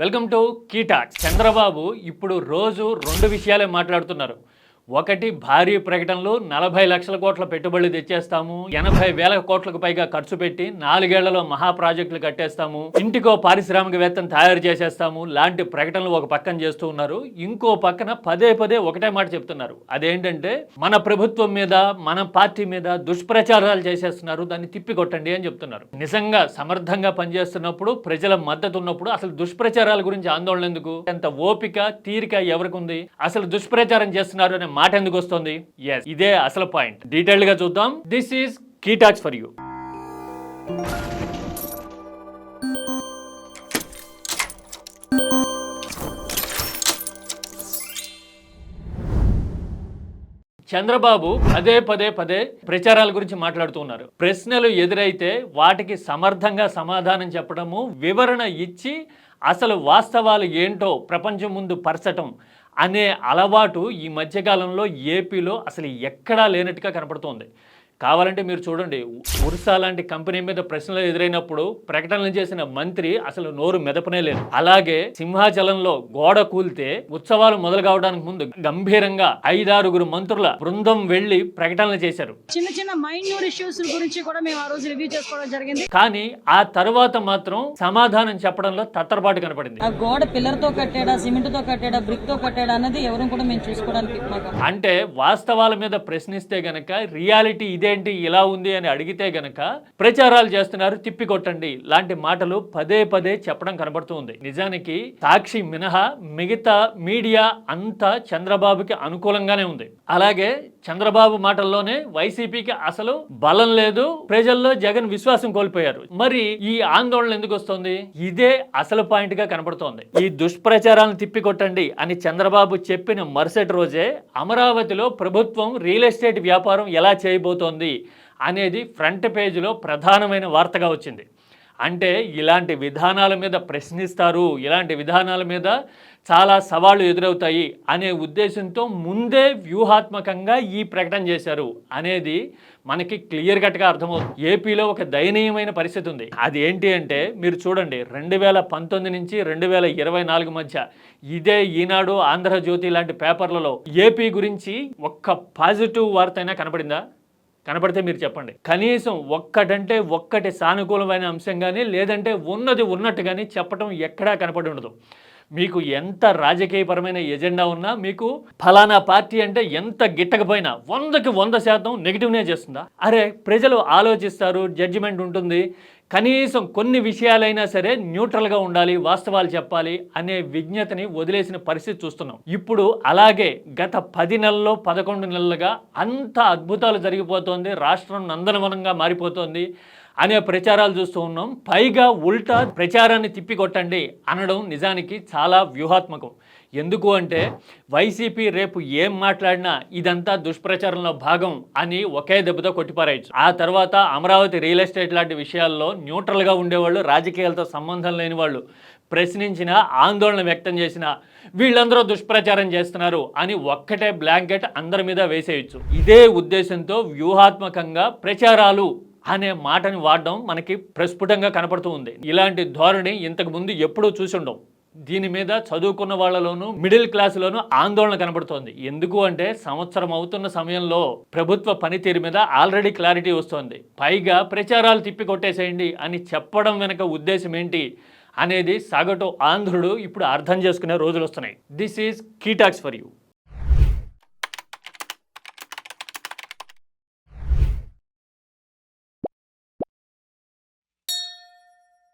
Welcome to కీటాక్. Chandrababu ఇప్పుడు రోజు రెండు విషయాలే మాట్లాడుతున్నారు. ఒకటి, భారీ ప్రకటనలు, 40 లక్షల కోట్ల పెట్టుబడులు తెచ్చేస్తాము, 80,000 కోట్లకు పైగా ఖర్చు పెట్టి 4 ఏళ్లలో మహా ప్రాజెక్టులు కట్టేస్తాము, ఇంటికో పారిశ్రామికవేత్తను తయారు చేసేస్తాము లాంటి ప్రకటనలు ఒక పక్కన చేస్తూ ఉన్నారు. ఇంకో పక్కన పదే పదే ఒకటే మాట చెప్తున్నారు. అదేంటంటే మన ప్రభుత్వం మీద, మన పార్టీ మీద దుష్ప్రచారాలు చేసేస్తున్నారు, దాన్ని తిప్పికొట్టండి అని చెప్తున్నారు. నిజంగా సమర్థంగా పనిచేస్తున్నప్పుడు, ప్రజల మద్దతు ఉన్నప్పుడు అసలు దుష్ప్రచారాల గురించి ఆందోళన ఎందుకు? ఎంత ఓపిక, తీరిక ఎవరికి ఉంది? అసలు దుష్ప్రచారం చేస్తున్నారు అనే మాట ఎందుకు వస్తుంది? ఎస్, ఇదే అసలు పాయింట్. డీటెయిల్డ్ గా చూద్దాం. This is key talks for you. Chandrababu పదే ప్రచారాల గురించి మాట్లాడుతూ ఉన్నారు. ప్రశ్నలు ఎదురైతే వాటికి సమర్థంగా సమాధానం చెప్పడము, వివరణ ఇచ్చి అసలు వాస్తవాలు ఏంటో ప్రపంచం ముందు పరచటం అనే అలవాటు ఈ మధ్యకాలంలో ఏపీలో అసలు ఎక్కడా లేనట్టుగా కనపడుతోంది. కావాలంటే మీరు చూడండి, ఉర్సా లాంటి కంపెనీ మీద ప్రశ్నలు ఎదురైనప్పుడు ప్రకటనలు చేసిన మంత్రి అసలు నోరు మెదపనే లేదు. అలాగే సింహాచలంలో గోడ కూల్తే ఉత్సవాలు మొదలు కావడానికి ముందు గంభీరంగా 5-6 మంత్రుల బృందం వెళ్లి ప్రకటనలు చేశారు. చిన్న మైన్యూర్ ఇష్యూస్ గురించి కూడా మేము ఆ రోజు రివ్యూ చేసుకోవడం జరిగింది. కానీ ఆ తర్వాత మాత్రం సమాధానం చెప్పడంలో తత్తరపాటు కనపడింది. ఆ గోడ పిల్లర్ తో కట్టాడా, సిమెంట్ తో కట్టాడా, బ్రిక్ తో కట్టాడా అన్నది ఎవరు కూడా మేము చూసుకోవడానికి. అంటే వాస్తవాల మీద ప్రశ్నిస్తే గనక రియాలిటీ ఇదేంటి, ఇలా ఉంది అని అడిగితే గనక ప్రచారాలు చేస్తున్నారు, తిప్పికొట్టండి లాంటి మాటలు పదే చెప్పడం కనబడుతూ ఉంది. నిజానికి సాక్షి మినహా మిగతా మీడియా అంతా చంద్రబాబుకి అనుకూలంగానే ఉంది. అలాగే చంద్రబాబు మాటల్లోనే వైసీపీకి అసలు బలం లేదు, ప్రజల్లో జగన్ విశ్వాసం కోల్పోయారు. మరి ఈ ఆందోళన ఎందుకు వస్తుంది? ఇదే అసలు పాయింట్ గా కనబడుతోంది. ఈ దుష్ప్రచారాలను తిప్పికొట్టండి అని చంద్రబాబు చెప్పిన మరుసటి రోజే అమరావతిలో ప్రభుత్వం రియల్ ఎస్టేట్ వ్యాపారం ఎలా చేయబోతోంది అనేది ఫ్రంట్ పేజీలో ప్రధానమైన వార్తగా వచ్చింది. అంటే ఇలాంటి విధానాల మీద ప్రశ్నిస్తారు, ఇలాంటి విధానాల మీద చాలా సవాళ్లు ఎదురవుతాయి అనే ఉద్దేశంతో ముందే వ్యూహాత్మకంగా ఈ ప్రకటన చేశారు అనేది మనకి క్లియర్ కట్గా అర్థమవుతుంది. ఏపీలో ఒక దయనీయమైన పరిస్థితి ఉంది. అది ఏంటి అంటే మీరు చూడండి, 2019 నుంచి 2024 మధ్య ఇదే ఈనాడు, ఆంధ్రజ్యోతి లాంటి పేపర్లలో ఏపీ గురించి ఒక్క పాజిటివ్ వార్త అయినా కనపడిందా? కనపడితే మీరు చెప్పండి. కనీసం ఒక్కటంటే ఒక్కటి సానుకూలమైన అంశం కానీ, లేదంటే ఉన్నది ఉన్నట్టుగానే చెప్పడం ఎక్కడా కనపడి ఉండదు. మీకు ఎంత రాజకీయపరమైన ఎజెండా ఉన్నా, మీకు ఫలానా పార్టీ అంటే ఎంత గిట్టకపోయినా 100కి 100% నెగిటివ్నే చేస్తుందా? అరే, ప్రజలు ఆలోచిస్తారు, జడ్జిమెంట్ ఉంటుంది, కనీసం కొన్ని విషయాలైనా సరే న్యూట్రల్గా ఉండాలి, వాస్తవాలు చెప్పాలి అనే విజ్ఞతని వదిలేసిన పరిస్థితి చూస్తున్నాం. ఇప్పుడు అలాగే గత 10 నెలల్లో 11 నెలలుగా అంత అద్భుతాలు జరిగిపోతోంది, రాష్ట్రం నందనవనంగా మారిపోతోంది అనే ప్రచారాలు చూస్తూ ఉన్నాం. పైగా ఉల్టా ప్రచారాన్ని తిప్పికొట్టండి అనడం నిజానికి చాలా వ్యూహాత్మకం. ఎందుకు అంటే వైసీపీ రేపు ఏం మాట్లాడినా ఇదంతా దుష్ప్రచారంలో భాగం అని ఒకే దెబ్బతో కొట్టిపారేయచ్చు. ఆ తర్వాత అమరావతి రియల్ ఎస్టేట్ లాంటి విషయాల్లో న్యూట్రల్గా ఉండేవాళ్ళు, రాజకీయాలతో సంబంధం లేని వాళ్ళు ప్రశ్నించిన, ఆందోళన వ్యక్తం చేసిన వీళ్ళందరూ దుష్ప్రచారం చేస్తున్నారు అని ఒక్కటే బ్లాంకెట్ అందరి మీద వేసేయచ్చు. ఇదే ఉద్దేశంతో వ్యూహాత్మకంగా ప్రచారాలు అనే మాటని వాడడం మనకి ప్రస్ఫుటంగా కనపడుతూ ఉంది. ఇలాంటి ధోరణి ఇంతకు ముందు ఎప్పుడూ చూసుండం. దీని మీద చదువుకున్న వాళ్ళలోనూ, మిడిల్ క్లాసులోనూ ఆందోళన కనబడుతోంది. ఎందుకు అంటే సంవత్సరం అవుతున్న సమయంలో ప్రభుత్వ పనితీరు మీద ఆల్రెడీ క్లారిటీ వస్తోంది. పైగా ప్రచారాలు తిప్పికొట్టేసేయండి అని చెప్పడం వెనక ఉద్దేశం ఏంటి అనేది సగటు ఆంధ్రుడు ఇప్పుడు అర్థం చేసుకునే రోజులు వస్తున్నాయి. This is key talks for you.